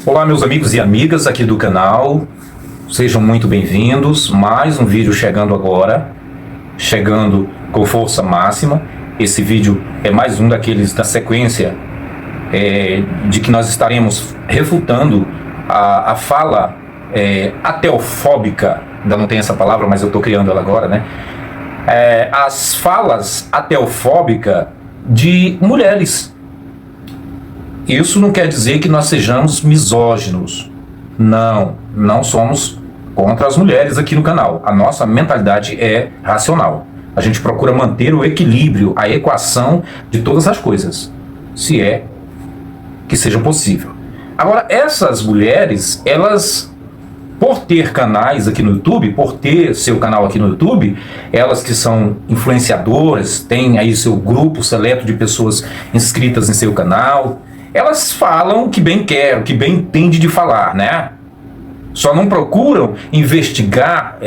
Olá, meus amigos e amigas aqui do canal, sejam muito bem-vindos. Mais um vídeo chegando agora, chegando com força máxima. Esse vídeo é mais um daqueles da sequência de que nós estaremos refutando a fala ateofóbica, ainda não tem essa palavra, mas eu estou criando ela agora, né? As falas ateofóbicas de mulheres. Isso não quer dizer que nós sejamos misóginos. Não somos contra as mulheres aqui no canal. A nossa mentalidade é racional. A gente procura manter o equilíbrio, a equação de todas as coisas, se é que seja possível. Agora, essas mulheres, elas, por ter canais aqui no YouTube, por ter seu canal aqui no YouTube, elas que são influenciadoras, têm aí seu grupo seleto de pessoas inscritas em seu canal, elas falam o que bem quer, o que bem entende de falar, né? Só não procuram investigar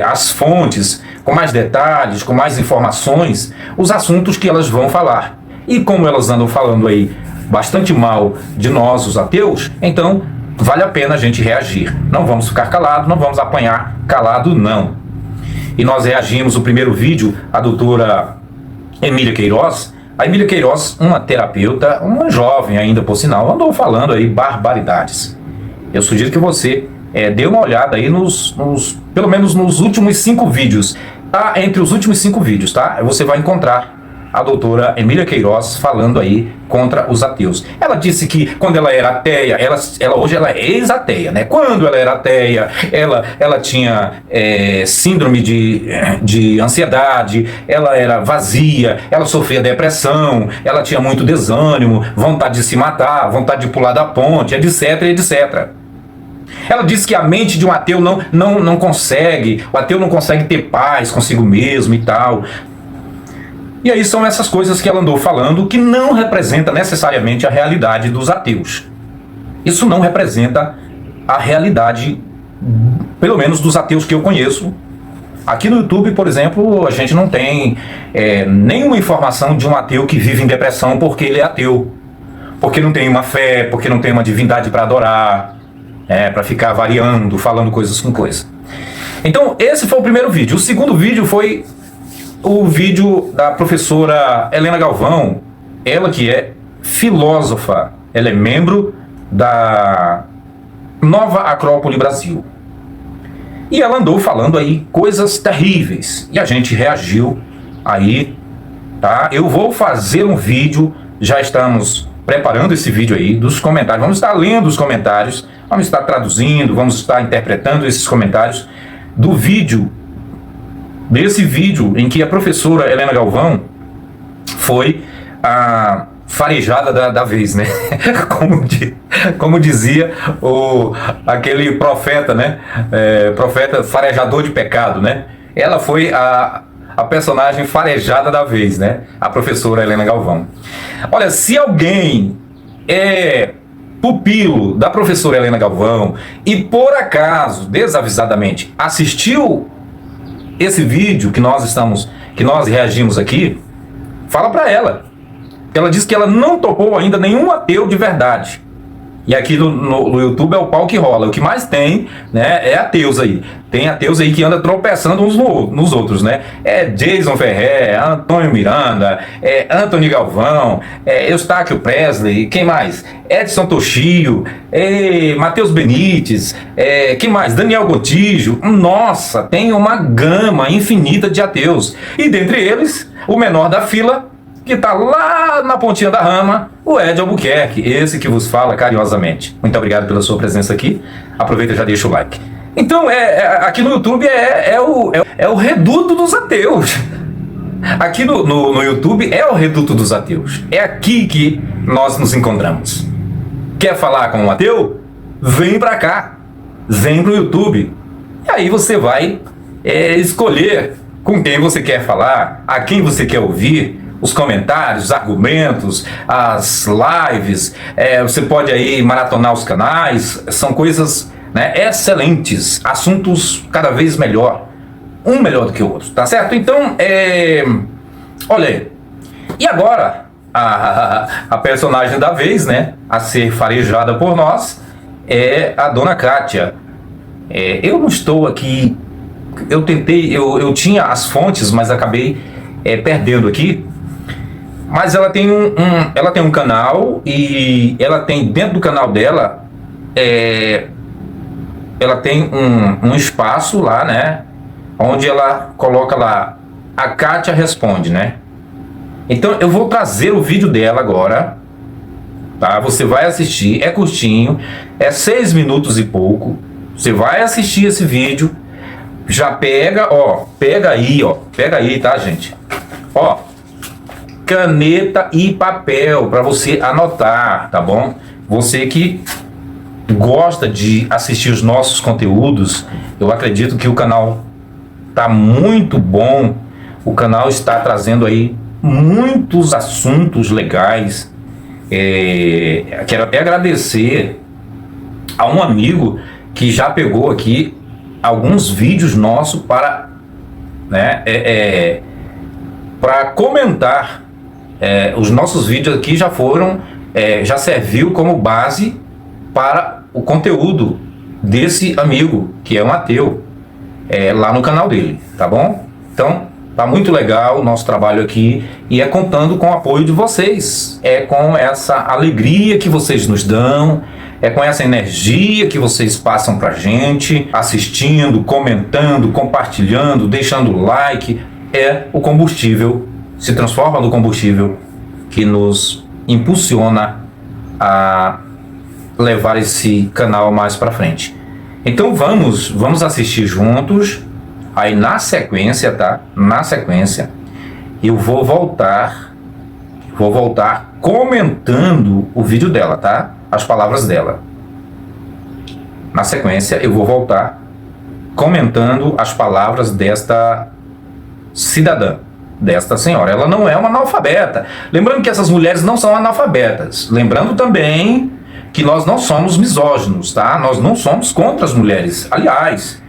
as fontes com mais detalhes, com mais informações, os assuntos que elas vão falar. E como elas andam falando aí bastante mal de nós, os ateus, então vale a pena a gente reagir. Não vamos ficar calado, não vamos apanhar calado, não. E nós reagimos o primeiro vídeo, a doutora Emília Queiroz. A Emília Queiroz, uma terapeuta, uma jovem ainda por sinal, andou falando aí barbaridades. Eu sugiro que você dê uma olhada aí pelo menos nos últimos 5 vídeos. Tá entre os últimos 5 vídeos, tá? Você vai encontrar a doutora Emília Queiroz falando aí contra os ateus. Ela disse que quando ela era ateia, hoje ela é ex-ateia, né? Quando ela era ateia, ela tinha síndrome de ansiedade, ela era vazia, ela sofria depressão, ela tinha muito desânimo, vontade de se matar, vontade de pular da ponte, etc, etc. Ela disse que a mente de um ateu não consegue, o ateu não consegue ter paz consigo mesmo e tal. E aí são essas coisas que ela andou falando que não representa necessariamente a realidade dos ateus. Isso não representa a realidade, pelo menos dos ateus que eu conheço. Aqui no YouTube, por exemplo, a gente não tem nenhuma informação de um ateu que vive em depressão porque ele é ateu. Porque não tem uma fé, porque não tem uma divindade para adorar, para ficar variando, falando coisas com coisa. Então, esse foi o primeiro vídeo. O segundo vídeo foi o vídeo da professora Helena Galvão, ela que é filósofa, ela é membro da Nova Acrópole Brasil. E ela andou falando aí coisas terríveis, e a gente reagiu aí, tá? Eu vou fazer um vídeo, já estamos preparando esse vídeo aí, dos comentários, vamos estar lendo os comentários, vamos estar traduzindo, vamos estar interpretando esses comentários do vídeo, desse vídeo em que a professora Helena Galvão foi a farejada da vez, né? Como dizia aquele profeta, né? Profeta farejador de pecado, né? Ela foi a personagem farejada da vez, né? A professora Helena Galvão. Olha, se alguém é pupilo da professora Helena Galvão e por acaso, desavisadamente, assistiu esse vídeo que nós reagimos aqui, fala para ela. Ela diz que ela não topou ainda nenhum ateu de verdade. E aqui no YouTube é o pau que rola. O que mais tem, né, é ateus aí. Tem ateus aí que andam tropeçando uns nos outros, né? Jason Ferrer, Antônio Miranda, Anthony Galvão, Eustáquio Presley, quem mais? Edson Toshio, Matheus Benites, quem mais? Daniel Gontijo. Nossa, tem uma gama infinita de ateus. E dentre eles, o menor da fila, que está lá na pontinha da rama, o Ed Albuquerque, esse que vos fala carinhosamente. Muito obrigado pela sua presença aqui. Aproveita e já deixa o like. Então, aqui no YouTube é o reduto dos ateus. Aqui no YouTube é o reduto dos ateus. É aqui que nós nos encontramos. Quer falar com um ateu? Vem pra cá. Vem pro YouTube. E aí você vai escolher com quem você quer falar, a quem você quer ouvir, os comentários, os argumentos, as lives, você pode aí maratonar os canais, são coisas, né, excelentes, assuntos cada vez melhor, um melhor do que o outro, tá certo? Então, olha aí, e agora, a personagem da vez, né, a ser farejada por nós, é a dona Kátia. Eu não estou aqui, eu tentei, eu tinha as fontes, mas acabei perdendo aqui. Mas ela tem ela tem um canal, e ela tem dentro do canal dela, ela tem um espaço lá, né, onde ela coloca lá, a Kátia responde, né? Então eu vou trazer o vídeo dela agora, tá? Você vai assistir, é curtinho, é 6 minutos e pouco. Você vai assistir esse vídeo, já pega, ó, pega aí, tá, gente? Ó, caneta e papel para você anotar, tá bom? Você que gosta de assistir os nossos conteúdos, eu acredito que o canal tá muito bom. O canal está trazendo aí muitos assuntos legais. Quero até agradecer a um amigo que já pegou aqui alguns vídeos nossos para, né, para comentar. Os nossos vídeos aqui já foram, já serviu como base para o conteúdo desse amigo, que é um ateu, lá no canal dele, tá bom? Então, tá muito legal o nosso trabalho aqui, e é contando com o apoio de vocês, com essa alegria que vocês nos dão, com essa energia que vocês passam pra gente, assistindo, comentando, compartilhando, deixando like. O combustível, se transforma no combustível que nos impulsiona a levar esse canal mais para frente. Então vamos assistir juntos. Aí na sequência, tá? Na sequência eu vou voltar comentando o vídeo dela, tá? As palavras dela. Na sequência eu vou voltar comentando as palavras desta cidadã, desta senhora. Ela não é uma analfabeta. Lembrando que essas mulheres não são analfabetas. Lembrando também que nós não somos misóginos, tá? Nós não somos contra as mulheres. Aliás,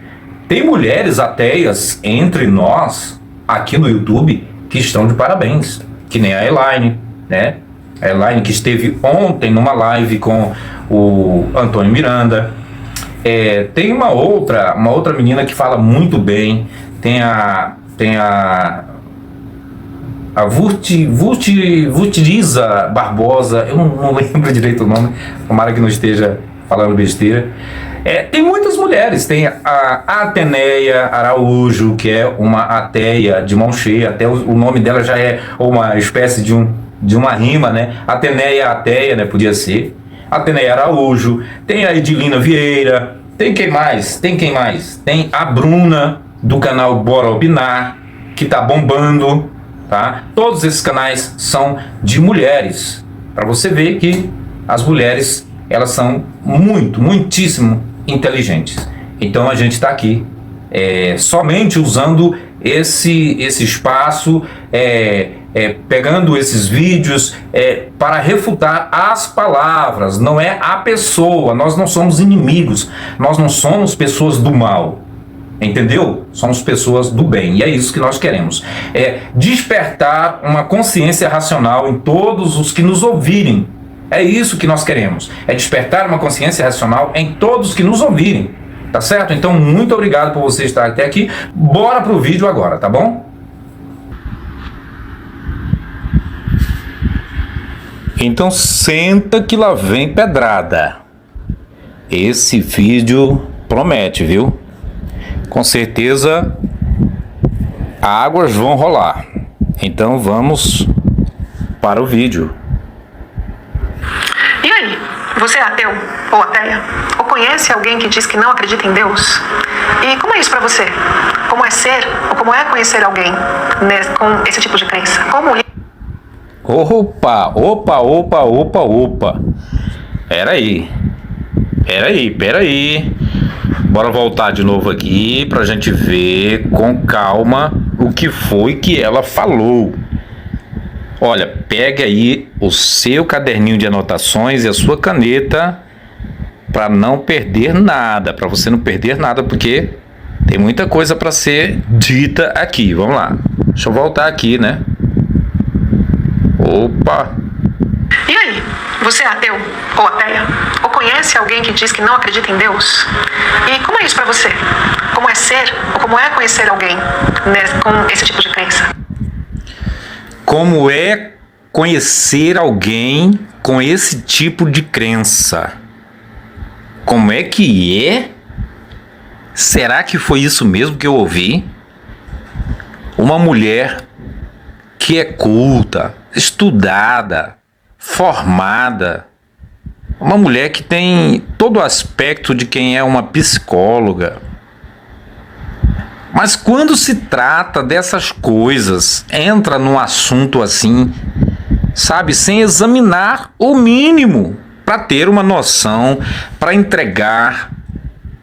tem mulheres ateias entre nós, aqui no YouTube, que estão de parabéns. Que nem a Elaine, né? A Elaine, que esteve ontem numa live com o Antônio Miranda. Tem uma outra menina que fala muito bem. Tem a Vurtiliza Barbosa, eu não lembro direito o nome, tomara que não esteja falando besteira. Tem muitas mulheres, tem a Ateneia Araújo, que é uma ateia de mão cheia, até o nome dela já é uma espécie de uma rima, né? Ateneia, ateia, né? Podia ser. Ateneia Araújo, tem a Edilina Vieira, tem quem mais? Tem a Bruna, do canal Bora Opinar, que tá bombando, tá? Todos esses canais são de mulheres, para você ver que as mulheres, elas são muitíssimo inteligentes. Então a gente está aqui somente usando esse espaço, pegando esses vídeos para refutar as palavras, não é a pessoa. Nós não somos inimigos, nós não somos pessoas do mal, entendeu? Somos pessoas do bem, e é isso que nós queremos, despertar uma consciência racional em todos os que nos ouvirem. É isso que nós queremos, despertar uma consciência racional em todos que nos ouvirem, tá certo? Então, muito obrigado por você estar até aqui. Bora pro vídeo agora, tá bom? Então senta que lá vem pedrada. Esse vídeo promete, viu? Com certeza águas vão rolar. Então vamos para o vídeo. E aí, você é ateu ou ateia? Ou conhece alguém que diz que não acredita em Deus? E como é isso pra você? Como é ser ou como é conhecer alguém com esse tipo de crença? Como... Opa. Peraí. Bora voltar de novo aqui pra gente ver com calma o que foi que ela falou. Olha, pega aí o seu caderninho de anotações e a sua caneta para não perder nada, para você não perder nada, porque tem muita coisa para ser dita aqui. Vamos lá. Deixa eu voltar aqui, né? Opa! E aí, Você é ateu ou ateia? Ou conhece alguém que diz que não acredita em Deus? E como é isso para você? Como é ser ou como é conhecer alguém com esse tipo de crença? Como é conhecer alguém com esse tipo de crença? Como é que é? Será que foi isso mesmo que eu ouvi? Uma mulher que é culta, estudada, formada, uma mulher que tem todo o aspecto de quem é uma psicóloga. Mas quando se trata dessas coisas, entra num assunto assim, sabe, sem examinar o mínimo para ter uma noção, para entregar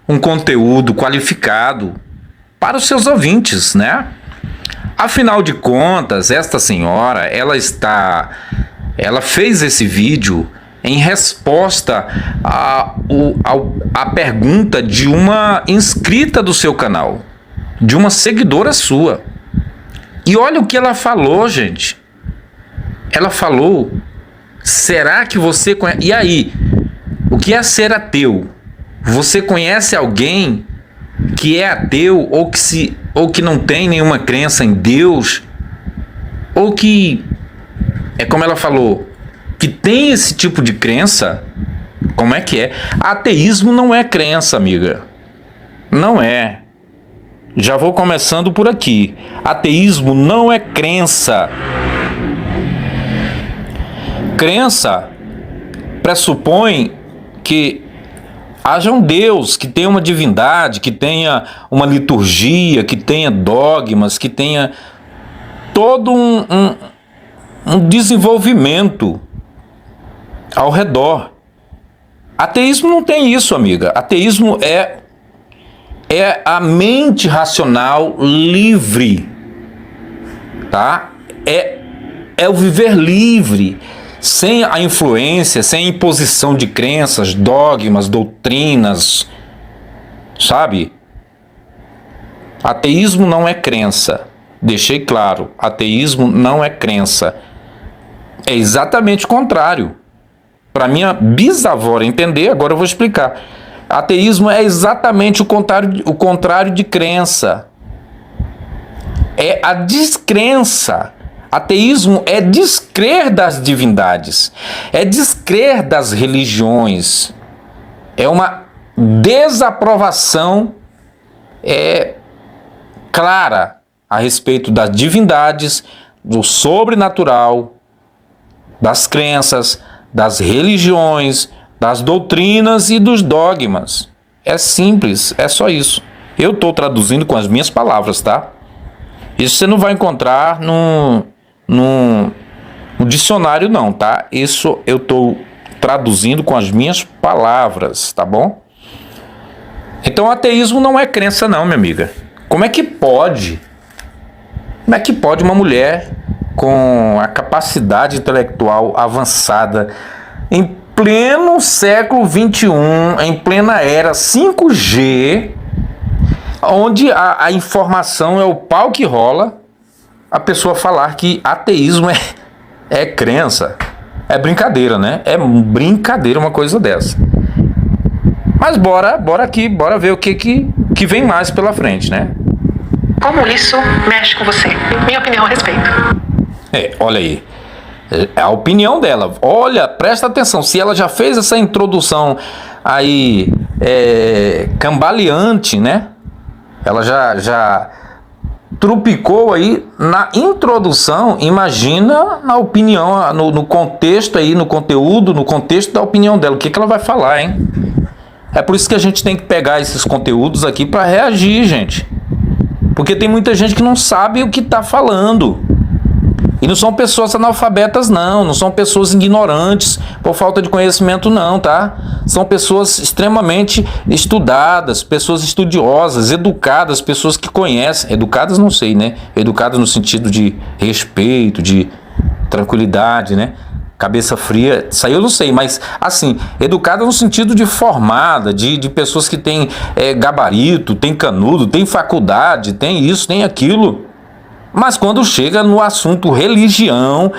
um conteúdo qualificado para os seus ouvintes, né? Afinal de contas, esta senhora, ela fez esse vídeo em resposta à pergunta de uma inscrita do seu canal, de uma seguidora sua. E olha o que ela falou, gente. Ela falou: será que você conhece? E aí, o que é ser ateu? Você conhece alguém que é ateu ou que não tem nenhuma crença em Deus? Ou que, é como ela falou, que tem esse tipo de crença? Como é que é? Ateísmo não é crença, amiga. Não é. Já vou começando por aqui. Ateísmo não é crença. Crença pressupõe que haja um Deus, que tenha uma divindade, que tenha uma liturgia, que tenha dogmas, que tenha todo um desenvolvimento ao redor. Ateísmo não tem isso, amiga. Ateísmo é a mente racional livre, tá? É o viver livre, sem a influência, sem a imposição de crenças, dogmas, doutrinas, sabe? Ateísmo não é crença. Deixei claro, ateísmo não é crença. É exatamente o contrário. Para minha bisavó entender, agora eu vou explicar. Ateísmo é exatamente o contrário de crença. É a descrença. Ateísmo é descrer das divindades, é descrer das religiões, é uma desaprovação clara a respeito das divindades, do sobrenatural, das crenças, das religiões, das doutrinas e dos dogmas. É simples, é só isso. Eu estou traduzindo com as minhas palavras, tá? Isso você não vai encontrar no dicionário não, tá? Isso eu estou traduzindo com as minhas palavras, tá bom? Então ateísmo não é crença não, minha amiga. Como é que pode? Como é que pode uma mulher com a capacidade intelectual avançada, em pleno século XXI, em plena era 5G, onde a informação é o pau que rola, a pessoa falar que ateísmo é crença? É brincadeira, né? É brincadeira uma coisa dessa. Mas bora ver o que vem mais pela frente, né? Como isso mexe com você? Minha opinião a respeito. Olha aí. É a opinião dela. Olha, presta atenção. Se ela já fez essa introdução aí cambaleante, né? Ela já trupicou aí na introdução. Imagina na opinião, no contexto aí, no conteúdo, no contexto da opinião dela. O que ela vai falar, hein? É por isso que a gente tem que pegar esses conteúdos aqui para reagir, gente. Porque tem muita gente que não sabe o que está falando. E não são pessoas analfabetas, não são pessoas ignorantes por falta de conhecimento, não, tá? São pessoas extremamente estudadas, pessoas estudiosas, educadas, pessoas que conhecem. Educadas não sei, né? Educadas no sentido de respeito, de tranquilidade, né? Cabeça fria, isso aí eu não sei, mas assim, educada no sentido de formada, de pessoas que têm gabarito, tem canudo, tem faculdade, tem isso, tem aquilo. Mas quando chega no assunto religião,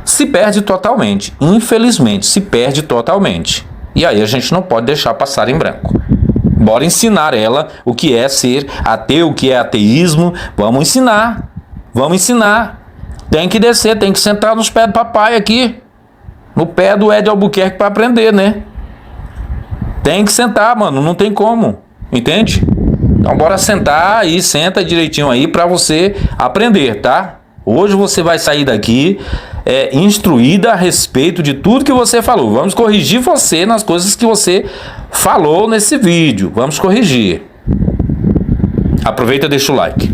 se perde totalmente. Infelizmente, se perde totalmente. E aí a gente não pode deixar passar em branco. Bora ensinar ela o que é ser ateu, o que é ateísmo. Vamos ensinar. Vamos ensinar. Tem que descer, tem que sentar nos pés do papai aqui. No pé do Ed Albuquerque para aprender, né? Tem que sentar, mano. Não tem como. Entende? Então bora sentar aí, senta direitinho aí para você aprender, tá? Hoje você vai sair daqui instruída a respeito de tudo que você falou. Vamos corrigir você nas coisas que você falou nesse vídeo. Vamos corrigir. Aproveita e deixa o like.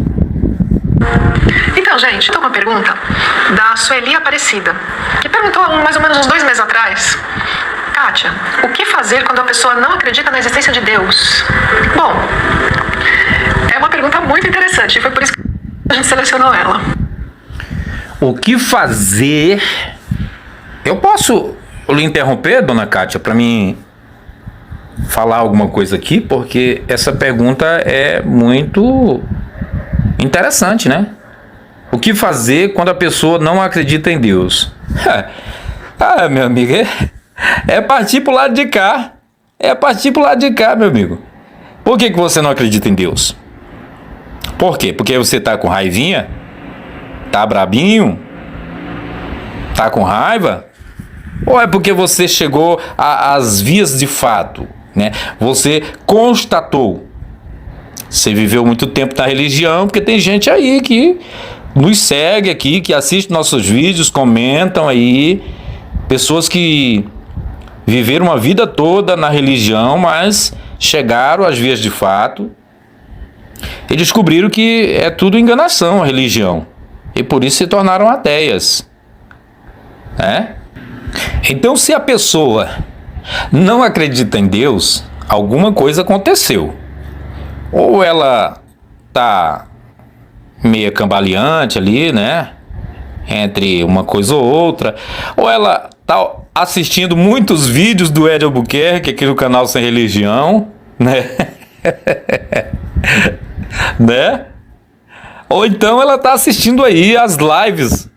Então, gente, tem uma pergunta da Sueli Aparecida, que perguntou mais ou menos uns 2 meses atrás: Kátia, o que fazer quando a pessoa não acredita na existência de Deus? Bom, é uma pergunta muito interessante e foi por isso que a gente selecionou ela. O que fazer? Eu posso lhe interromper, dona Kátia, para mim falar alguma coisa aqui? Porque essa pergunta é muito interessante, né? O que fazer quando a pessoa não acredita em Deus? Meu amigo, é partir pro lado de cá. É partir pro lado de cá, meu amigo. Por que você não acredita em Deus? Por quê? Porque você tá com raivinha? Tá brabinho? Tá com raiva? Ou é porque você chegou às vias de fato, né? Você constatou. Você viveu muito tempo na religião, porque tem gente aí que nos segue aqui, que assiste nossos vídeos, comentam aí. Pessoas que viveram uma vida toda na religião, mas chegaram às vias de fato e descobriram que é tudo enganação a religião. E por isso se tornaram ateias. Então, se a pessoa não acredita em Deus, alguma coisa aconteceu. Ou ela tá meio cambaleante ali, né? Entre uma coisa ou outra. Ou ela tá assistindo muitos vídeos do Ed Albuquerque aqui no canal Sem Religião, né? Né? Ou então ela tá assistindo aí as lives.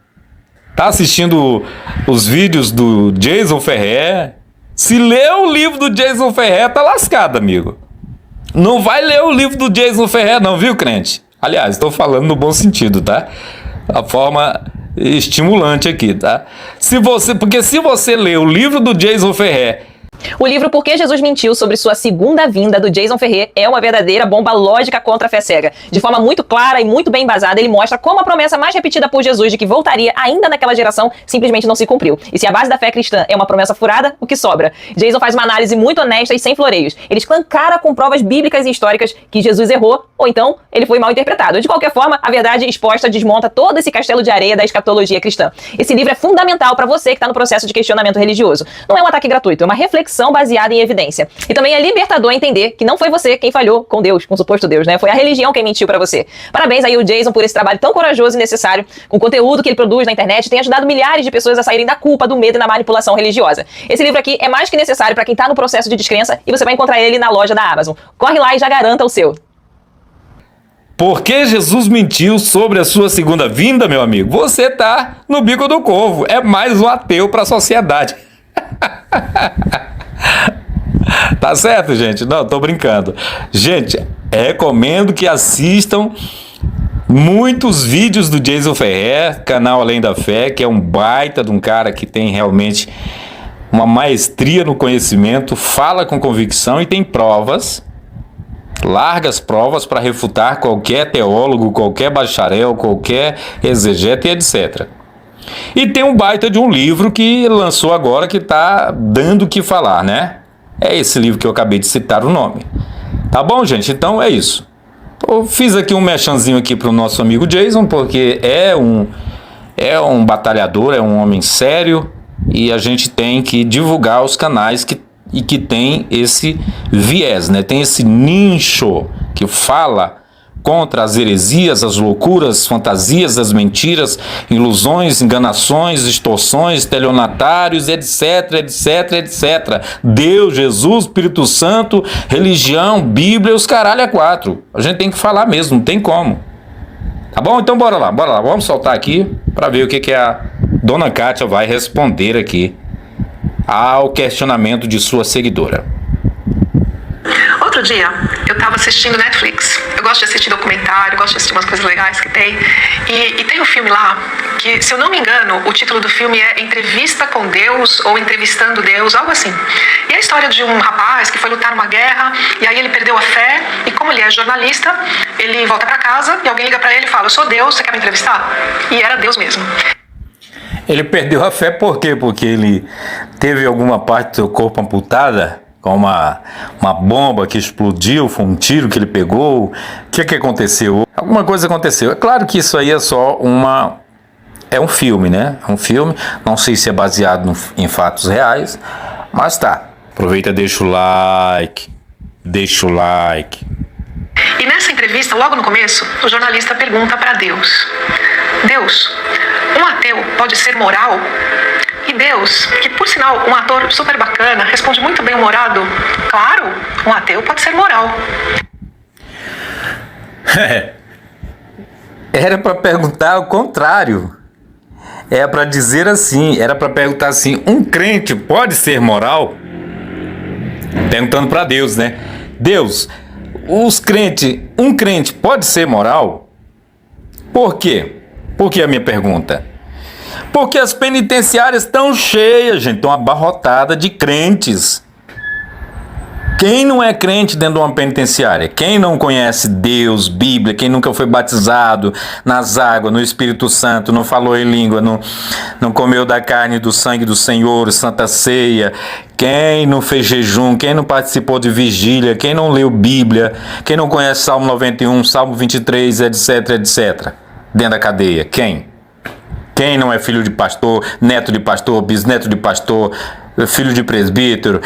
Tá assistindo os vídeos do Jason Ferrer. Se lê o livro do Jason Ferrer, tá lascado, amigo. Não vai ler o livro do Jason Ferrer não, viu, crente? Aliás, estou falando no bom sentido, tá? A forma estimulante aqui, tá? Porque se você ler o livro do Jason Ferrer... O livro Por que Jesus Mentiu sobre sua segunda vinda, do Jason Ferrer, é uma verdadeira bomba lógica contra a fé cega. De forma muito clara e muito bem embasada, ele mostra como a promessa mais repetida por Jesus de que voltaria ainda naquela geração simplesmente não se cumpriu. E se a base da fé cristã é uma promessa furada, o que sobra? Jason faz uma análise muito honesta e sem floreios. Ele escancara com provas bíblicas e históricas que Jesus errou, ou então ele foi mal interpretado. De qualquer forma, a verdade exposta desmonta todo esse castelo de areia da escatologia cristã. Esse livro é fundamental para você que está no processo de questionamento religioso. Não é um ataque gratuito, é uma reflexão baseada em evidência. E também é libertador entender que não foi você quem falhou com Deus, com o suposto Deus, né? Foi a religião quem mentiu pra você. Parabéns aí ao Jason por esse trabalho tão corajoso e necessário, com o conteúdo que ele produz na internet, tem ajudado milhares de pessoas a saírem da culpa, do medo e da manipulação religiosa. Esse livro aqui é mais que necessário pra quem tá no processo de descrença e você vai encontrar ele na loja da Amazon. Corre lá e já garanta o seu. Por que Jesus mentiu sobre a sua segunda vinda, meu amigo? Você tá no bico do corvo. É mais um ateu pra sociedade. Tá certo, gente? Não, tô brincando. Gente, recomendo que assistam muitos vídeos do Jason Ferrer, canal Além da Fé, que é um baita de um cara que tem realmente uma maestria no conhecimento, fala com convicção e tem provas, largas provas para refutar qualquer teólogo, qualquer bacharel, qualquer exegeta e etc. E tem um baita de um livro que lançou agora que tá dando o que falar, né? É esse livro que eu acabei de citar o nome. Tá bom, gente? Então é isso. Eu fiz aqui um merchanzinho aqui pro nosso amigo Jason, porque é um batalhador, é um homem sério, e a gente tem que divulgar os canais que tem esse viés, né? Tem esse nicho que fala contra as heresias, as loucuras, fantasias, as mentiras, ilusões, enganações, extorsões, estelionatários, etc, etc, etc. Deus, Jesus, Espírito Santo, religião, Bíblia, os caralho a quatro. A gente tem que falar mesmo, não tem como. Tá bom? Então bora lá. Vamos soltar aqui para ver o que é Dona Kátia vai responder aqui ao questionamento de sua seguidora. Outro dia, eu tava assistindo Netflix. Eu gosto de assistir documentário, gosto de assistir umas coisas legais que tem. E tem um filme lá, que, se eu não me engano, o título do filme é Entrevista com Deus ou Entrevistando Deus, algo assim. E é a história de um rapaz que foi lutar numa guerra, e aí ele perdeu a fé, e como ele é jornalista, ele volta pra casa, e alguém liga pra ele e fala: eu sou Deus, você quer me entrevistar? E era Deus mesmo. Ele perdeu a fé por quê? Porque ele teve alguma parte do seu corpo amputada? Com uma bomba que explodiu, foi um tiro que ele pegou. O que aconteceu? Alguma coisa aconteceu. É claro que isso aí é só é um filme, né? É um filme, não sei se é baseado em fatos reais, mas tá. Aproveita, deixa o like. E nessa entrevista, logo no começo, o jornalista pergunta para Deus: Deus, um ateu pode ser moral? E Deus, que por sinal um ator super bacana, responde muito bem humorado: claro, um ateu pode ser moral. Era para perguntar o contrário. Era para dizer assim, era para perguntar assim: um crente pode ser moral? Perguntando para Deus, né? Deus, um crente pode ser moral? Por quê? Por que a minha pergunta? Porque as penitenciárias estão cheias, gente, estão abarrotadas de crentes. Quem não é crente dentro de uma penitenciária? Quem não conhece Deus, Bíblia, quem nunca foi batizado nas águas, no Espírito Santo, não falou em língua, não comeu da carne e do sangue do Senhor, Santa Ceia, quem não fez jejum, quem não participou de vigília, quem não leu Bíblia, quem não conhece Salmo 91, Salmo 23, etc, dentro da cadeia, quem? Quem não é filho de pastor, neto de pastor, bisneto de pastor, filho de presbítero?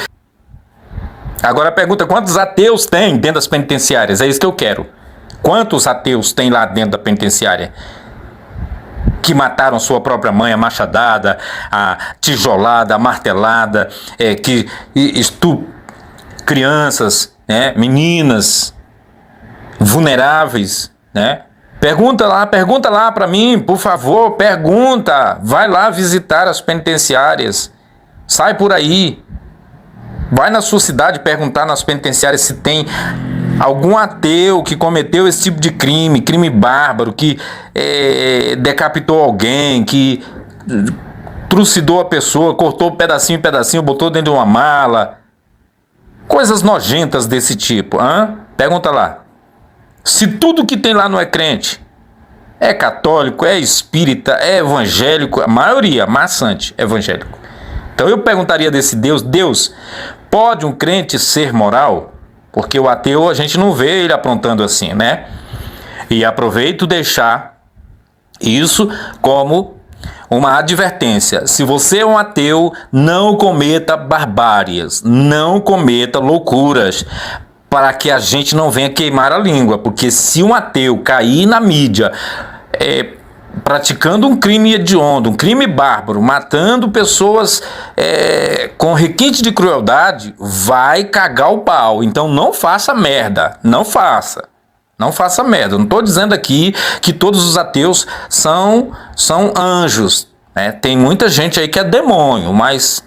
Agora a pergunta: quantos ateus tem dentro das penitenciárias? É isso que eu quero. Quantos ateus tem lá dentro da penitenciária? Que mataram sua própria mãe, a machadada, a tijolada, a martelada, crianças, né, meninas vulneráveis, né? Pergunta lá para mim, por favor, pergunta. Vai lá visitar as penitenciárias. Sai por aí. Vai na sua cidade perguntar nas penitenciárias se tem algum ateu que cometeu esse tipo de crime bárbaro, que decapitou alguém, que trucidou a pessoa, cortou pedacinho em pedacinho, botou dentro de uma mala. Coisas nojentas desse tipo. Pergunta lá. Se tudo que tem lá não é crente, é católico, é espírita, é evangélico, a maioria, maçante, evangélico. Então eu perguntaria desse Deus: Deus, pode um crente ser moral? Porque o ateu a gente não vê ele aprontando assim, né? E aproveito deixar isso como uma advertência. Se você é um ateu, não cometa barbáries, não cometa loucuras, para que a gente não venha queimar a língua. Porque se um ateu cair na mídia praticando um crime hediondo, um crime bárbaro, matando pessoas com requinte de crueldade, vai cagar o pau. Então não faça merda, não faça merda. Não estou dizendo aqui que todos os ateus são anjos, né? Tem muita gente aí que é demônio, mas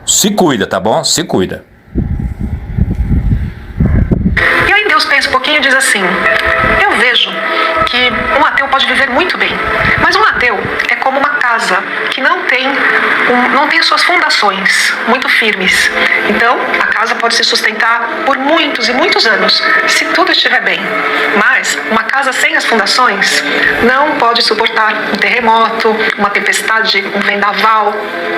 se cuida, tá bom? Se cuida. E aí Deus pensa um pouquinho e diz assim: eu vejo que um ateu pode viver muito bem, mas um ateu é como uma casa que não tem suas fundações muito firmes. Então, a casa pode se sustentar por muitos e muitos anos, se tudo estiver bem. Mas uma casa sem as fundações não pode suportar um terremoto, uma tempestade, um vendaval,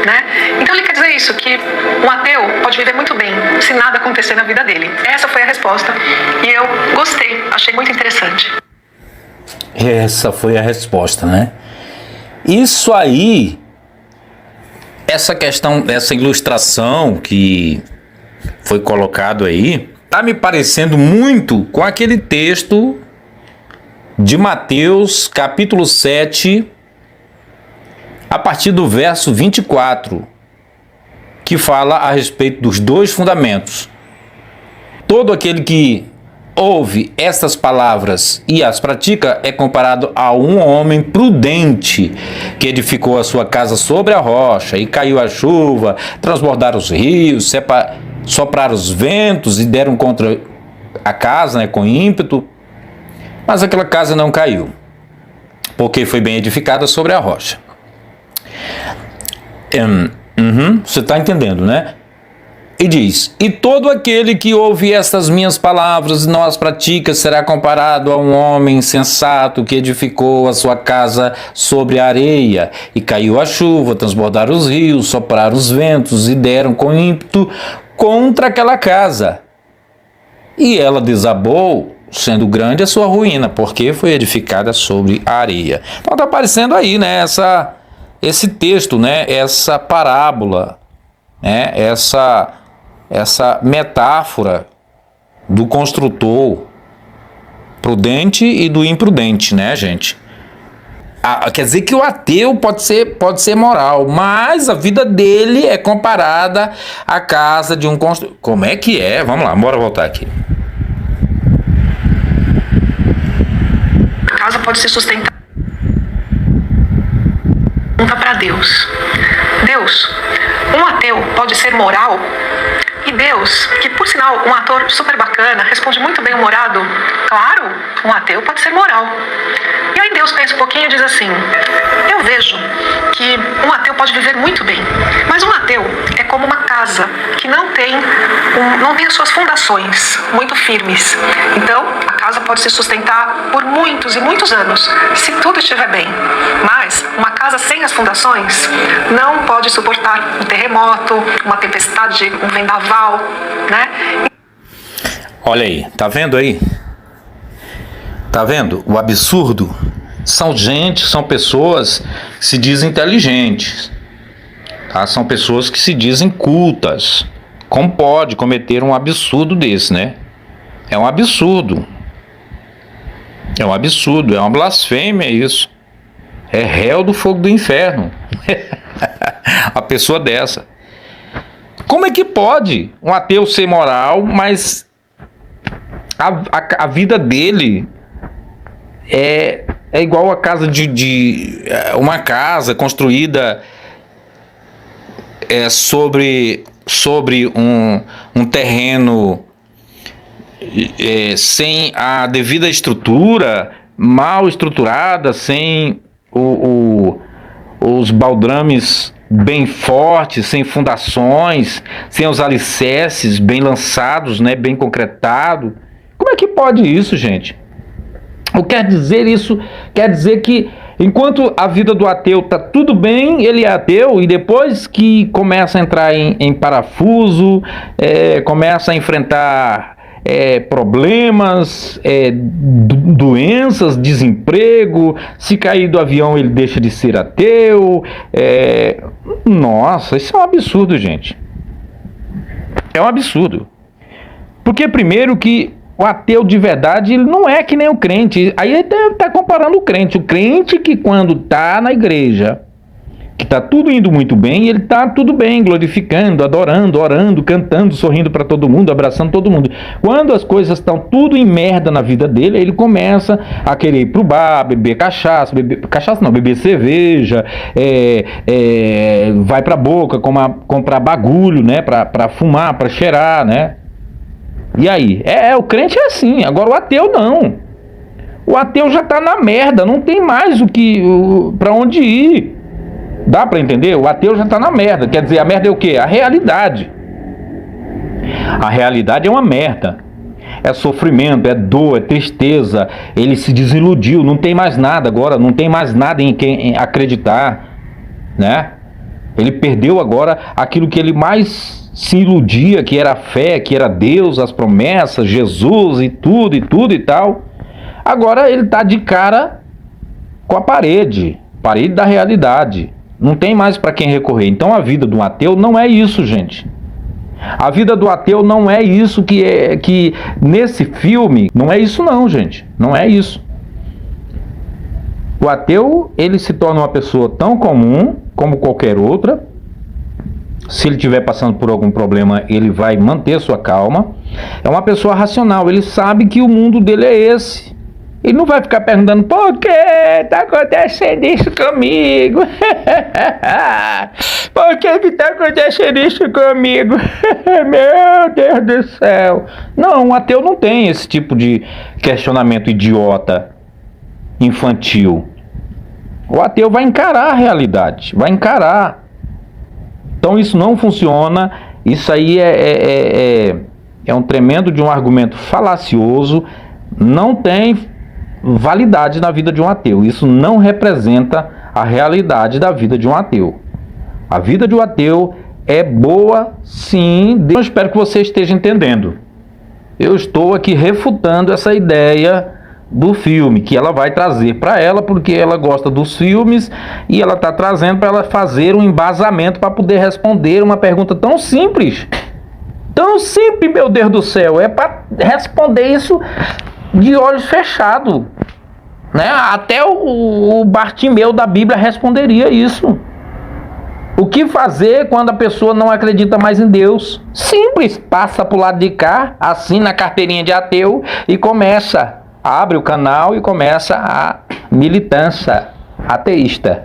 né? Então ele quer dizer isso, que um ateu pode viver muito bem se nada acontecer na vida dele. Essa foi a resposta e eu gostei, achei muito interessante. Essa foi a resposta, né? Isso aí, essa questão, essa ilustração que foi colocado aí, tá me parecendo muito com aquele texto de Mateus, capítulo 7, a partir do verso 24, que fala a respeito dos dois fundamentos. Todo aquele que ouve estas palavras e as pratica, é comparado a um homem prudente que edificou a sua casa sobre a rocha, e caiu a chuva, transbordaram os rios, sopraram os ventos e deram contra a casa, né, com ímpeto, mas aquela casa não caiu, porque foi bem edificada sobre a rocha. Você está entendendo, né? E diz: e todo aquele que ouve estas minhas palavras e não as pratica será comparado a um homem insensato que edificou a sua casa sobre a areia, e caiu a chuva, transbordaram os rios, sopraram os ventos e deram com ímpeto contra aquela casa. E ela desabou, sendo grande a sua ruína, porque foi edificada sobre a areia. Então está aparecendo aí, né, esse texto, né, essa parábola, né, essa metáfora do construtor prudente e do imprudente, né, gente? Quer dizer que o ateu pode ser moral, mas a vida dele é comparada à casa de um construtor. Como é que é? Vamos lá, bora voltar aqui. A casa pode ser sustentada para Deus. Deus, um ateu pode ser moral? E Deus, que por sinal um ator super bacana, responde muito bem humorado, claro, um ateu pode ser moral. E aí Deus pensa um pouquinho e diz assim: eu vejo que um ateu pode viver muito bem, mas um ateu é como uma casa que não tem as suas fundações muito firmes. Então, a casa pode se sustentar por muitos e muitos anos, se tudo estiver bem. Mas uma casa sem as fundações não pode suportar um terremoto, uma tempestade, um vendaval, né? Olha aí, tá vendo aí? Tá vendo o absurdo? São pessoas que se dizem inteligentes, tá? São pessoas que se dizem cultas. Como pode cometer um absurdo desse, né? É um absurdo. É um absurdo, é uma blasfêmia isso. É réu do fogo do inferno. A pessoa dessa. Como é que pode um ateu ser moral, mas a vida dele é igual a casa uma casa construída sobre um terreno sem a devida estrutura, mal estruturada, sem os baldrames bem fortes, sem fundações, sem os alicerces bem lançados, né, bem concretado. Como é que pode isso, gente? O que quer dizer isso? Quer dizer que enquanto a vida do ateu está tudo bem, ele é ateu, e depois que começa a entrar em parafuso, começa a enfrentar problemas, doenças, desemprego, se cair do avião ele deixa de ser ateu. Nossa, isso é um absurdo, gente. É um absurdo. Porque primeiro que o ateu de verdade, ele não é que nem o crente. Aí ele está comparando o crente. O crente que quando está na igreja, que está tudo indo muito bem, ele está tudo bem, glorificando, adorando, orando, cantando, sorrindo para todo mundo, abraçando todo mundo. Quando as coisas estão tudo em merda na vida dele, ele começa a querer ir pro bar, beber cachaça, beber cerveja, vai pra boca, comprar bagulho, né, para fumar, para cheirar, né? E aí? O crente é assim. Agora o ateu não. O ateu já está na merda, não tem mais para onde ir. Dá para entender? O ateu já está na merda. Quer dizer, a merda é o quê? A realidade. A realidade é uma merda. É sofrimento, é dor, é tristeza. Ele se desiludiu, não tem mais nada agora, não tem mais nada em quem acreditar, né? Ele perdeu agora aquilo que ele mais se iludia, que era a fé, que era Deus, as promessas, Jesus e tudo e tal. Agora ele está de cara com a parede da realidade. Não tem mais para quem recorrer. Então a vida do ateu não é isso, gente. A vida do ateu não é isso que nesse filme, não é isso não, gente. Não é isso. O ateu, ele se torna uma pessoa tão comum como qualquer outra, Se ele estiver passando por algum problema, ele vai manter sua calma. É uma pessoa racional, ele sabe que o mundo dele é esse. Ele não vai ficar perguntando, por que tá acontecendo isso comigo? Por que tá acontecendo isso comigo? Meu Deus do céu. Não, um ateu não tem esse tipo de questionamento idiota, infantil. O ateu vai encarar a realidade, vai encarar. Então isso não funciona, isso aí é um tremendo de um argumento falacioso, não tem validade na vida de um ateu. Isso não representa a realidade da vida de um ateu. A vida de um ateu é boa, sim. Eu espero que você esteja entendendo. Eu estou aqui refutando essa ideia do filme, que ela vai trazer para ela, porque ela gosta dos filmes, e ela está trazendo para ela fazer um embasamento para poder responder uma pergunta tão simples. Tão simples, meu Deus do céu. É para responder isso de olhos fechados, né? Até o Bartimeu da Bíblia responderia isso. O que fazer quando a pessoa não acredita mais em Deus? Simples, passa pro lado de cá, assina a carteirinha de ateu e começa, abre o canal e começa a militância ateísta.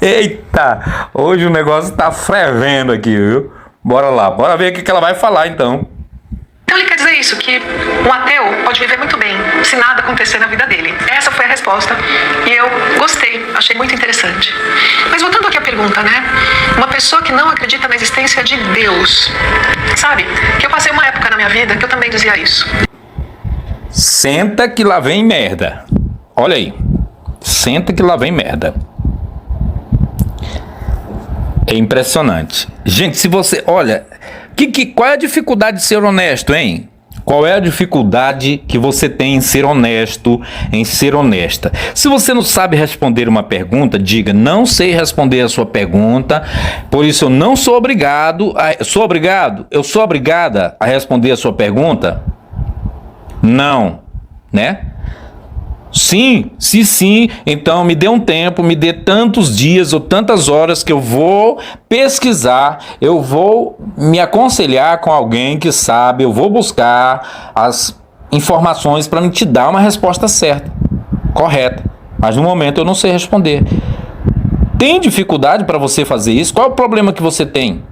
Eita, hoje o negócio tá fervendo aqui, viu? Bora lá, bora ver o que ela vai falar então. Então ele quer dizer isso, que um ateu pode viver muito bem se nada acontecer na vida dele. Essa foi a resposta e eu gostei, achei muito interessante. Mas voltando aqui à pergunta, né? Uma pessoa que não acredita na existência de Deus, sabe? Que eu passei uma época na minha vida que eu também dizia isso. Senta que lá vem merda. Olha aí, senta que lá vem merda. É impressionante. Gente, se você... Olha... Qual é a dificuldade de ser honesto, hein? Qual é a dificuldade que você tem em ser honesto, em ser honesta? Se você não sabe responder uma pergunta, diga, não sei responder a sua pergunta, por isso eu não sou obrigado, eu sou obrigada a responder a sua pergunta? Não, né? Sim, então me dê um tempo, me dê tantos dias ou tantas horas que eu vou pesquisar, eu vou me aconselhar com alguém que sabe, eu vou buscar as informações para me te dar uma resposta certa, correta, mas no momento eu não sei responder. Tem dificuldade para você fazer isso? Qual é o problema que você tem?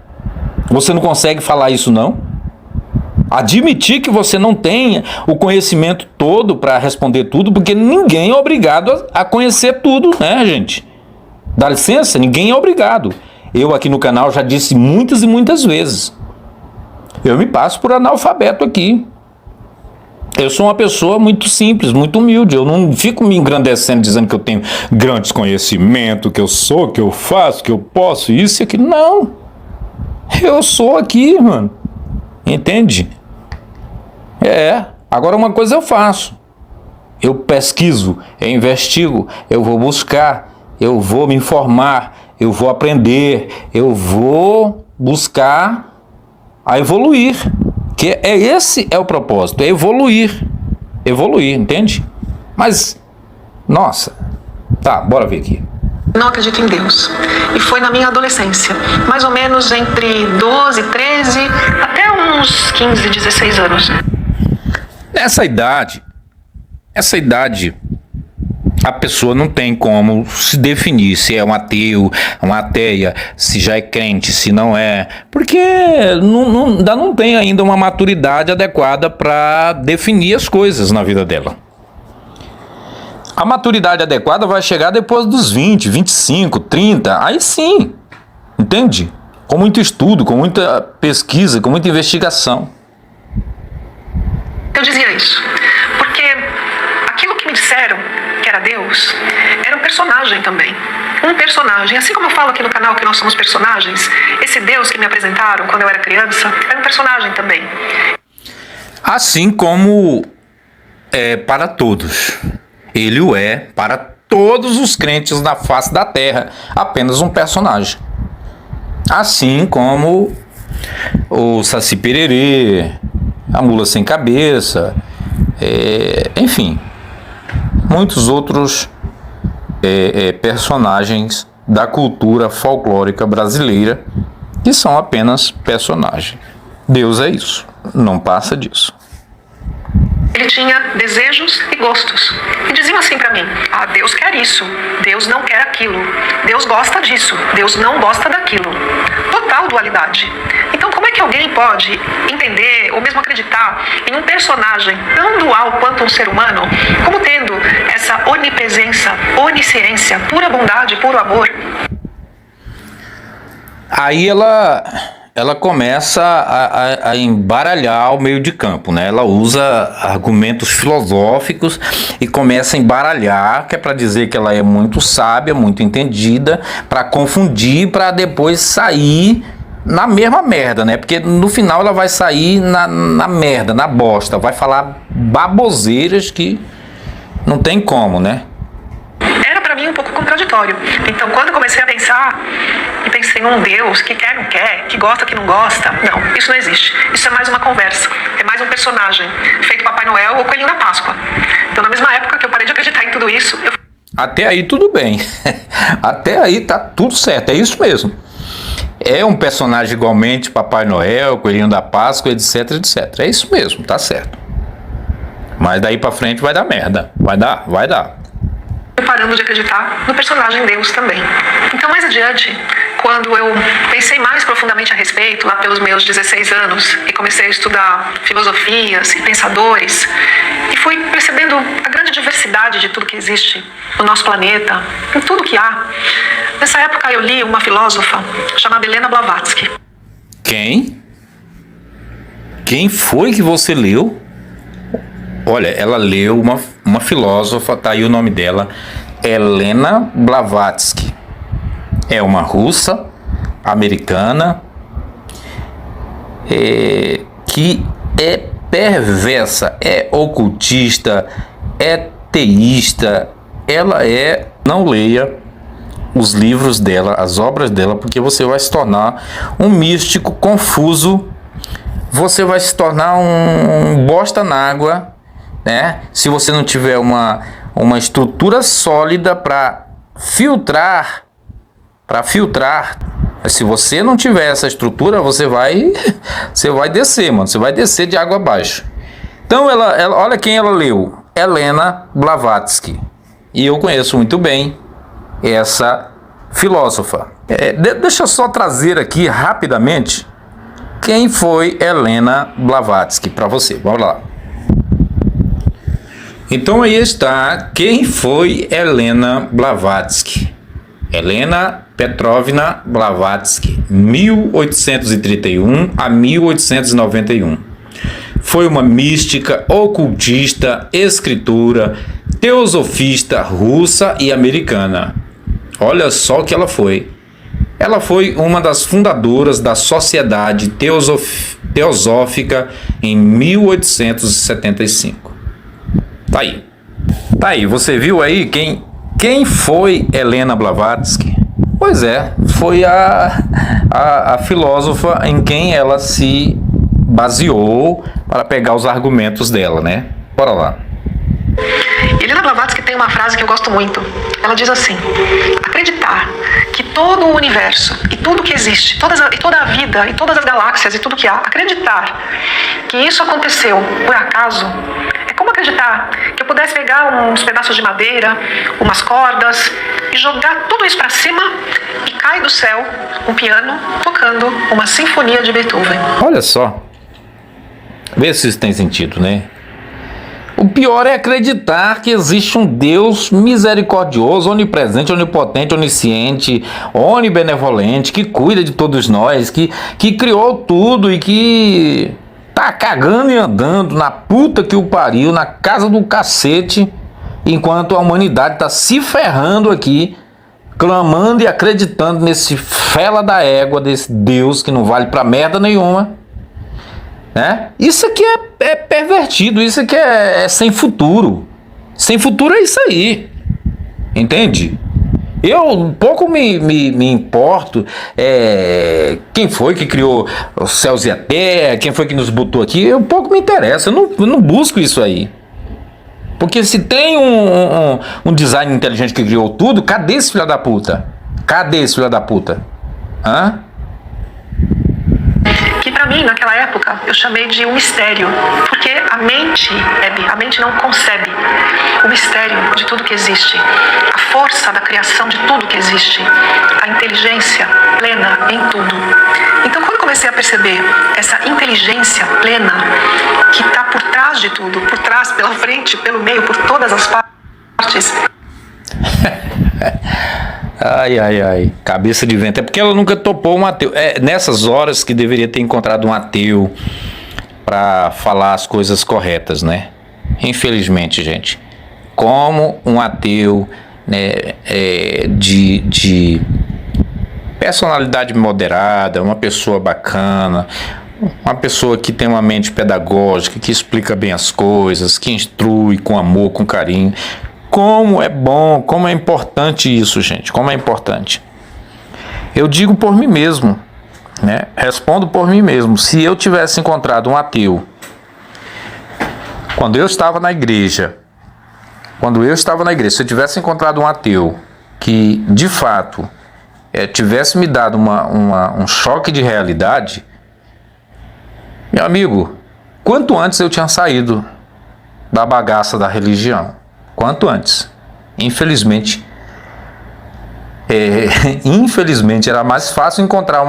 Você não consegue falar isso não? Admitir que você não tenha o conhecimento todo para responder tudo, porque ninguém é obrigado a conhecer tudo, né, gente? Dá licença, ninguém é obrigado. Eu aqui no canal já disse muitas e muitas vezes. Eu me passo por analfabeto aqui. Eu sou uma pessoa muito simples, muito humilde. Eu não fico me engrandecendo dizendo que eu tenho grandes conhecimentos, que eu sou, que eu faço, que eu posso, isso e aquilo. Não. Eu sou aqui, mano. Entende? Agora uma coisa eu faço. Eu pesquiso, eu investigo, eu vou buscar, eu vou me informar, eu vou aprender, eu vou buscar a evoluir. Que esse é o propósito, é evoluir. Evoluir, entende? Mas, nossa, tá, bora ver aqui. Não acredito em Deus. E foi na minha adolescência, mais ou menos entre 12, 13, até uns 15, 16 anos. Essa idade, a pessoa não tem como se definir se é um ateu, uma ateia, se já é crente, se não é, porque não tem ainda uma maturidade adequada para definir as coisas na vida dela. A maturidade adequada vai chegar depois dos 20, 25, 30, aí sim, entende? Com muito estudo, com muita pesquisa, com muita investigação. Eu dizia isso, porque aquilo que me disseram que era Deus, era um personagem também. Um personagem, assim como eu falo aqui no canal que nós somos personagens, esse Deus que me apresentaram quando eu era criança, era um personagem também. Assim como é para todos. Ele o é para todos os crentes na face da terra, apenas um personagem. Assim como o Saci Pererê, a Mula Sem Cabeça, enfim, muitos outros personagens da cultura folclórica brasileira, que são apenas personagens. Deus é isso, não passa disso. Ele tinha desejos e gostos. E diziam assim pra mim: ah, Deus quer isso, Deus não quer aquilo, Deus gosta disso, Deus não gosta daquilo. Total dualidade. Então como é que alguém pode entender ou mesmo acreditar em um personagem tão dual quanto um ser humano, como tendo essa onipresença, onisciência, pura bondade, puro amor? Aí ela começa a embaralhar o meio de campo, né? Ela usa argumentos filosóficos e começa a embaralhar, que é para dizer que ela é muito sábia, muito entendida, para confundir, para depois sair na mesma merda, né? Porque no final ela vai sair na merda, na bosta, vai falar baboseiras que não tem como, né? Era pra mim um pouco contraditório. Então, quando eu comecei a pensar, e pensei em um Deus que quer, não quer, que gosta, que não gosta, não, isso não existe. Isso é mais uma conversa, é mais um personagem, feito Papai Noel ou Coelhinho da Páscoa. Então, na mesma época que eu parei de acreditar em tudo isso, eu... Até aí tudo bem. Até aí tá tudo certo, é isso mesmo. É um personagem igualmente Papai Noel, Coelhinho da Páscoa, etc, etc. É isso mesmo, tá certo. Mas daí pra frente vai dar merda. Vai dar. parando de acreditar no personagem Deus também. Então, mais adiante, quando eu pensei mais profundamente a respeito, lá pelos meus 16 anos, e comecei a estudar filosofias e pensadores, e fui percebendo a grande diversidade de tudo que existe no nosso planeta, em tudo que há. Nessa época eu li uma filósofa chamada Helena Blavatsky. Quem? Quem foi que você leu? Olha, ela leu uma filósofa, tá aí o nome dela, Helena Blavatsky. É uma russa, americana, que é perversa, é ocultista, é teísta. Ela é... Não leia os livros dela, as obras dela, porque você vai se tornar um místico confuso. Você vai se tornar um bosta na água, né? Se você não tiver uma estrutura sólida para filtrar, se você não tiver essa estrutura, você vai descer, mano. Você vai descer de água abaixo. Então, ela olha quem ela leu, Helena Blavatsky. E eu conheço muito bem essa filósofa. Deixa eu só trazer aqui rapidamente quem foi Helena Blavatsky para você. Vamos lá. Então aí está quem foi Helena Blavatsky. Helena Petrovna Blavatsky, 1831 a 1891. Foi uma mística, ocultista, escritora, teosofista russa e americana. Olha só o que ela foi. Ela foi uma das fundadoras da Sociedade Teosófica em 1875. Tá aí, você viu aí quem foi Helena Blavatsky? Pois é, foi a filósofa em quem ela se baseou para pegar os argumentos dela, né? Bora lá. Helena Blavatsky tem uma frase que eu gosto muito. Ela diz assim: acreditar que todo o universo e tudo que existe, toda a vida e todas as galáxias e tudo que há, acreditar que isso aconteceu por acaso, é como acreditar que eu pudesse pegar uns pedaços de madeira, umas cordas e jogar tudo isso para cima e cai do céu um piano tocando uma sinfonia de Beethoven. Olha só. Vê se isso tem sentido, né? O pior é acreditar que existe um Deus misericordioso, onipresente, onipotente, onisciente, onibenevolente, que cuida de todos nós, que criou tudo e que tá cagando e andando na puta que o pariu, na casa do cacete, enquanto a humanidade tá se ferrando aqui, clamando e acreditando nesse fela da égua, desse Deus que não vale pra merda nenhuma. Né? Isso aqui é pervertido, isso aqui é sem futuro. Sem futuro é isso aí. Entende? Eu pouco me importo quem foi que criou os céus e a terra, quem foi que nos botou aqui, eu pouco me interessa, eu não busco isso aí. Porque se tem um design inteligente que criou tudo, cadê esse filho da puta? Cadê esse filho da puta? Hã? Que pra mim, naquela época, eu chamei de um mistério, porque a mente não concebe o mistério de tudo que existe, a força da criação de tudo que existe, a inteligência plena em tudo. Então, quando eu comecei a perceber essa inteligência plena que está por trás de tudo, por trás, pela frente, pelo meio, por todas as partes. Ai, cabeça de vento. É porque ela nunca topou um ateu. É nessas horas que deveria ter encontrado um ateu para falar as coisas corretas, né? Infelizmente, gente. Como um ateu, né, de personalidade moderada, uma pessoa bacana, uma pessoa que tem uma mente pedagógica, que explica bem as coisas, que instrui com amor, com carinho. Como é bom, como é importante isso, gente, como é importante. Eu digo por mim mesmo, né? Respondo por mim mesmo. Se eu tivesse encontrado um ateu, quando eu estava na igreja, se eu tivesse encontrado um ateu que, de fato, tivesse me dado um choque de realidade, meu amigo, quanto antes eu tinha saído da bagaça da religião. Quanto antes. Infelizmente, era mais fácil encontrar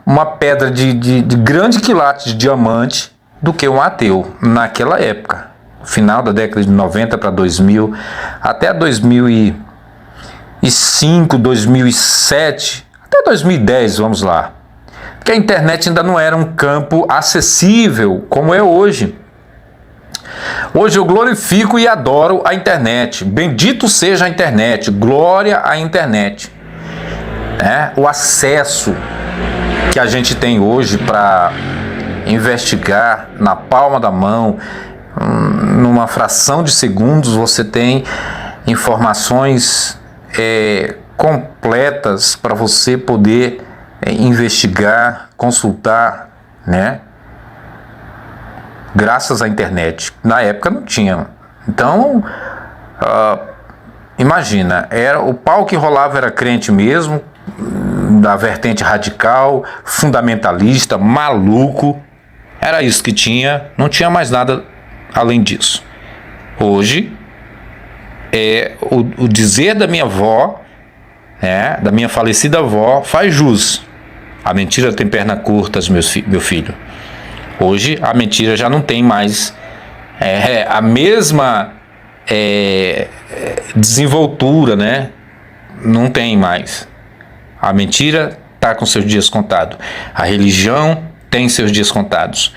uma pedra de grande quilate de diamante do que um ateu naquela época. Final da década de 90 para 2000, até 2005, 2007, até 2010, vamos lá. Porque a internet ainda não era um campo acessível como é hoje. Hoje eu glorifico e adoro a internet. Bendito seja a internet. Glória à internet. O acesso que a gente tem hoje para investigar na palma da mão, numa fração de segundos, você tem informações completas para você poder investigar, consultar, né? Graças à internet. Na época não tinha. Então, imagina, o pau que rolava era crente mesmo, da vertente radical, fundamentalista, maluco. Era isso que tinha, não tinha mais nada além disso. Hoje, o dizer da minha avó, da minha falecida avó, faz jus. A mentira tem perna curta, meu filho. Hoje a mentira já não tem mais a mesma desenvoltura, né? Não tem mais. A mentira está com seus dias contados. A religião tem seus dias contados.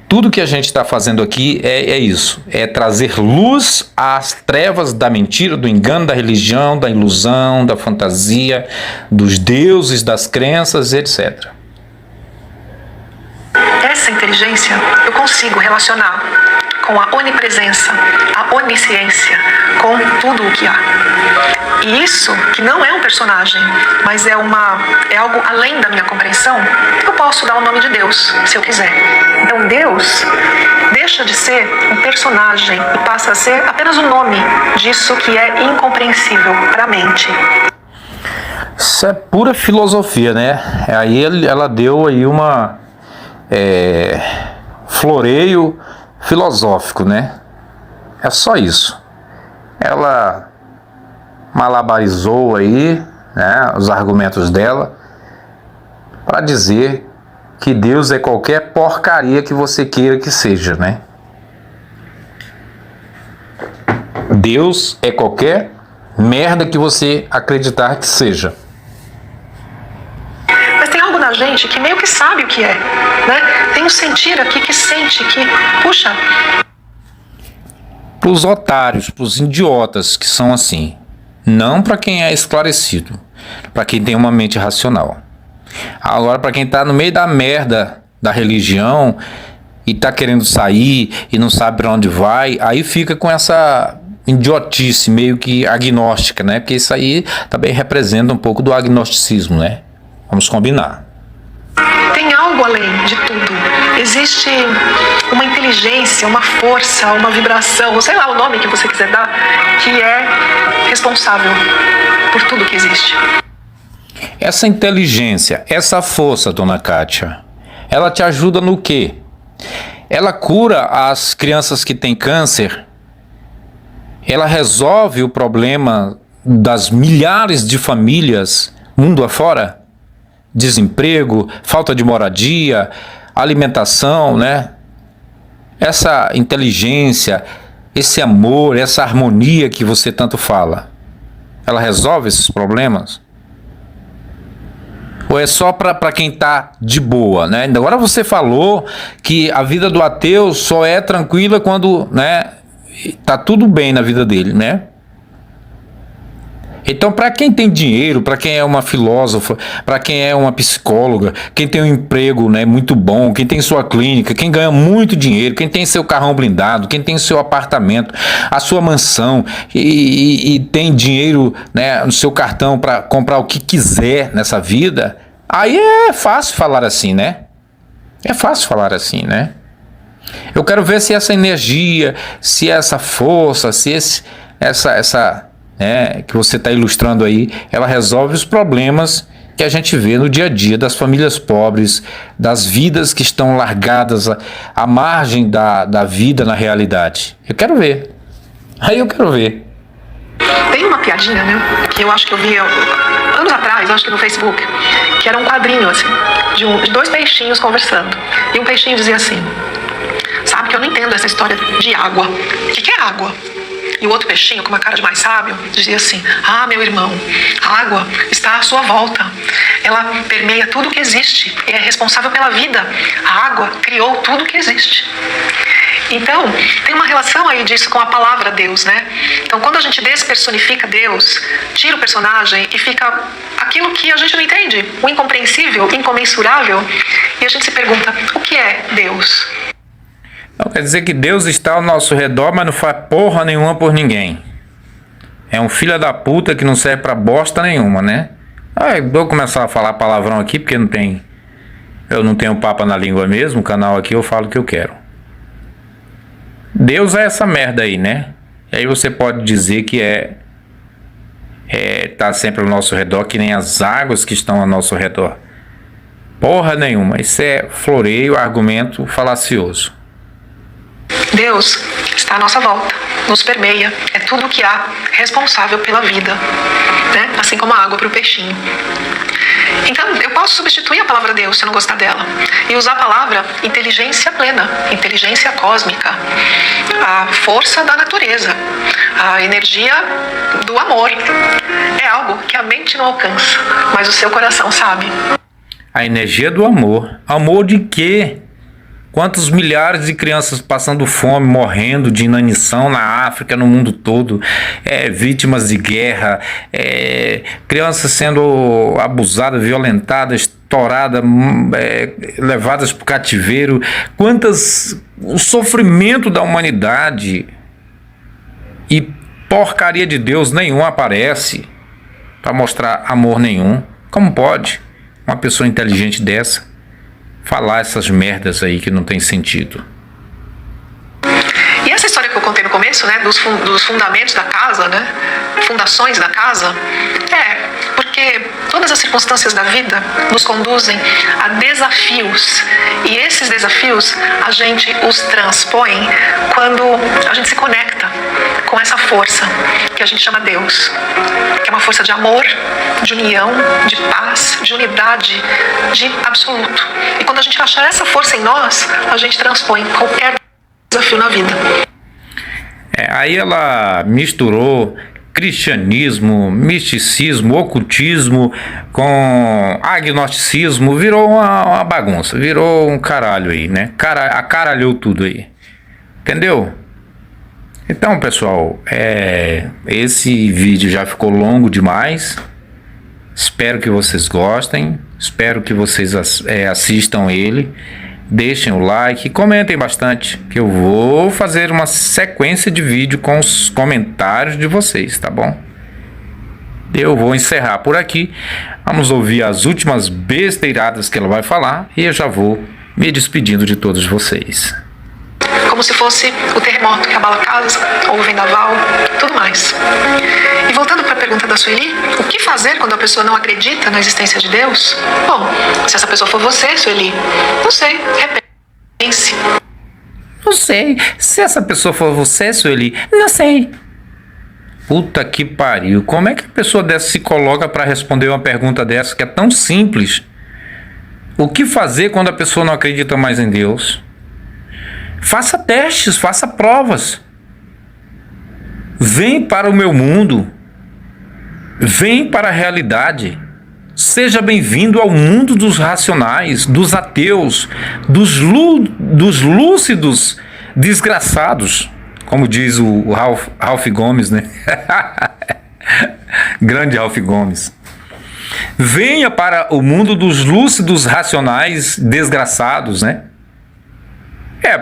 Tudo que a gente está fazendo aqui é isso. É trazer luz às trevas da mentira, do engano, da religião, da ilusão, da fantasia, dos deuses, das crenças, etc. Essa inteligência eu consigo relacionar com a onipresença, a onisciência, com tudo o que há. E isso, que não é um personagem, mas é algo além da minha compreensão, eu posso dar o nome de Deus, se eu quiser. Então Deus deixa de ser um personagem e passa a ser apenas o nome disso que é incompreensível para a mente. Isso é pura filosofia, né? Aí ela deu aí floreio filosófico, né? É só isso. Ela malabarizou aí, né, os argumentos dela para dizer que Deus é qualquer porcaria que você queira que seja, né? Deus é qualquer merda que você acreditar que seja. Na gente que meio que sabe o que é, né? Tem um sentir aqui que sente que, puxa. Para os otários, para os idiotas que são assim, não para quem é esclarecido, para quem tem uma mente racional. Agora, para quem está no meio da merda da religião e está querendo sair e não sabe para onde vai, aí fica com essa idiotice meio que agnóstica, né? Porque isso aí também representa um pouco do agnosticismo, né? Vamos combinar. Tem algo além de tudo. Existe uma inteligência, uma força, uma vibração, sei lá o nome que você quiser dar, que é responsável por tudo que existe. Essa inteligência, essa força, dona Kátia, ela te ajuda no quê? Ela cura as crianças que têm câncer? Ela resolve o problema das milhares de famílias mundo afora? Desemprego, falta de moradia, alimentação, né? Essa inteligência, esse amor, essa harmonia que você tanto fala, ela resolve esses problemas? Ou é só para quem está de boa, né? Agora você falou que a vida do ateu só é tranquila quando, né, tá tudo bem na vida dele, né? Então, para quem tem dinheiro, para quem é uma filósofa, para quem é uma psicóloga, quem tem um emprego, né, muito bom, quem tem sua clínica, quem ganha muito dinheiro, quem tem seu carrão blindado, quem tem seu apartamento, a sua mansão e tem dinheiro, né, no seu cartão para comprar o que quiser nessa vida, aí é fácil falar assim, né? É fácil falar assim, né? Eu quero ver se essa energia, se essa força, se essa que você está ilustrando aí, ela resolve os problemas que a gente vê no dia a dia das famílias pobres, das vidas que estão largadas à margem da vida na realidade. Eu quero ver. Aí eu quero ver. Tem uma piadinha, né, que eu acho que eu vi anos atrás, acho que no Facebook, que era um quadrinho, assim, de dois peixinhos conversando. E um peixinho dizia assim: sabe que eu não entendo essa história de água. O que é água? E o outro peixinho, com uma cara de mais sábio, dizia assim: ah, meu irmão, a água está à sua volta. Ela permeia tudo que existe e é responsável pela vida. A água criou tudo que existe. Então, tem uma relação aí disso com a palavra Deus, né? Então, quando a gente despersonifica Deus, tira o personagem e fica aquilo que a gente não entende, o incompreensível, incomensurável, e a gente se pergunta: o que é Deus? Não quer dizer que Deus está ao nosso redor, mas não faz porra nenhuma por ninguém. É um filho da puta que não serve pra bosta nenhuma, né? Vou começar a falar palavrão aqui, porque eu não tenho papa na língua mesmo. O canal aqui eu falo o que eu quero. Deus é essa merda aí, né? E aí você pode dizer que tá sempre ao nosso redor, que nem as águas que estão ao nosso redor. Porra nenhuma. Isso é floreio, argumento falacioso. Deus está à nossa volta, nos permeia, é tudo o que há, responsável pela vida, né? Assim como a água para o peixinho. Então, eu posso substituir a palavra Deus se eu não gostar dela e usar a palavra inteligência plena, inteligência cósmica, a força da natureza, a energia do amor. É algo que a mente não alcança, mas o seu coração sabe. A energia do amor. Amor de quê? Quantos milhares de crianças passando fome, morrendo de inanição na África, no mundo todo, vítimas de guerra, crianças sendo abusadas, violentadas, estouradas, levadas para o cativeiro. O sofrimento da humanidade, e porcaria de Deus nenhum aparece para mostrar amor nenhum. Como pode uma pessoa inteligente dessa falar essas merdas aí que não tem sentido? E essa história que eu contei no começo, né, dos fundamentos da casa, né, fundações da casa, porque todas as circunstâncias da vida nos conduzem a desafios, e esses desafios a gente os transpõe quando a gente se conecta com essa força que a gente chama Deus, que é uma força de amor, de união, de paz, de unidade, de absoluto. E quando a gente achar essa força em nós, a gente transpõe qualquer desafio na vida. Aí ela misturou cristianismo, misticismo, ocultismo com agnosticismo, virou uma bagunça, virou um caralho aí, né? Acaralhou tudo aí, entendeu? Então, pessoal, esse vídeo já ficou longo demais. Espero que vocês gostem, espero que vocês assistam ele. Deixem o like, comentem bastante, que eu vou fazer uma sequência de vídeo com os comentários de vocês, tá bom? Eu vou encerrar por aqui. Vamos ouvir as últimas besteiradas que ela vai falar e eu já vou me despedindo de todos vocês. Como se fosse o terremoto que abala a casa, ou o vendaval, tudo mais. E voltando para a pergunta da Sueli, o que fazer quando a pessoa não acredita na existência de Deus? Bom, se essa pessoa for você, Sueli, não sei, repense. Não sei. Se essa pessoa for você, Sueli, não sei. Puta que pariu. Como é que a pessoa dessa se coloca para responder uma pergunta dessa que é tão simples? O que fazer quando a pessoa não acredita mais em Deus? Faça testes, faça provas. Vem para o meu mundo. Vem para a realidade. Seja bem-vindo ao mundo dos racionais, dos ateus, dos lúcidos desgraçados. Como diz o Ralph Gomes, né? Grande Ralph Gomes. Venha para o mundo dos lúcidos racionais desgraçados, né?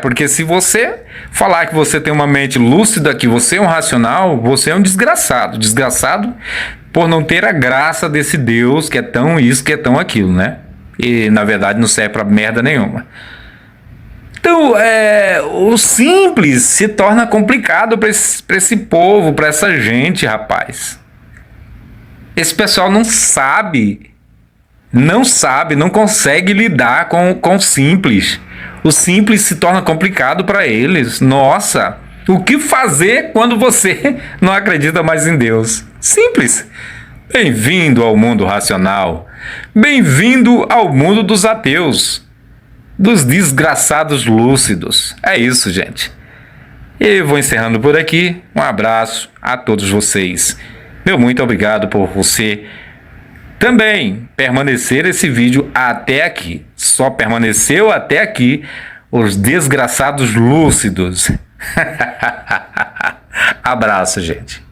Porque se você falar que você tem uma mente lúcida, que você é um racional, você é um desgraçado. Desgraçado por não ter a graça desse Deus que é tão isso, que é tão aquilo, né? E, na verdade, não serve pra merda nenhuma. Então, o simples se torna complicado para esse povo, para essa gente, rapaz. Esse pessoal não consegue lidar com o simples. O simples se torna complicado para eles. Nossa, o que fazer quando você não acredita mais em Deus? Simples. Bem-vindo ao mundo racional. Bem-vindo ao mundo dos ateus. Dos desgraçados lúcidos. É isso, gente. E vou encerrando por aqui. Um abraço a todos vocês. Meu muito obrigado por você também permanecer esse vídeo até aqui. Só permaneceu até aqui os desgraçados lúcidos. Abraço, gente.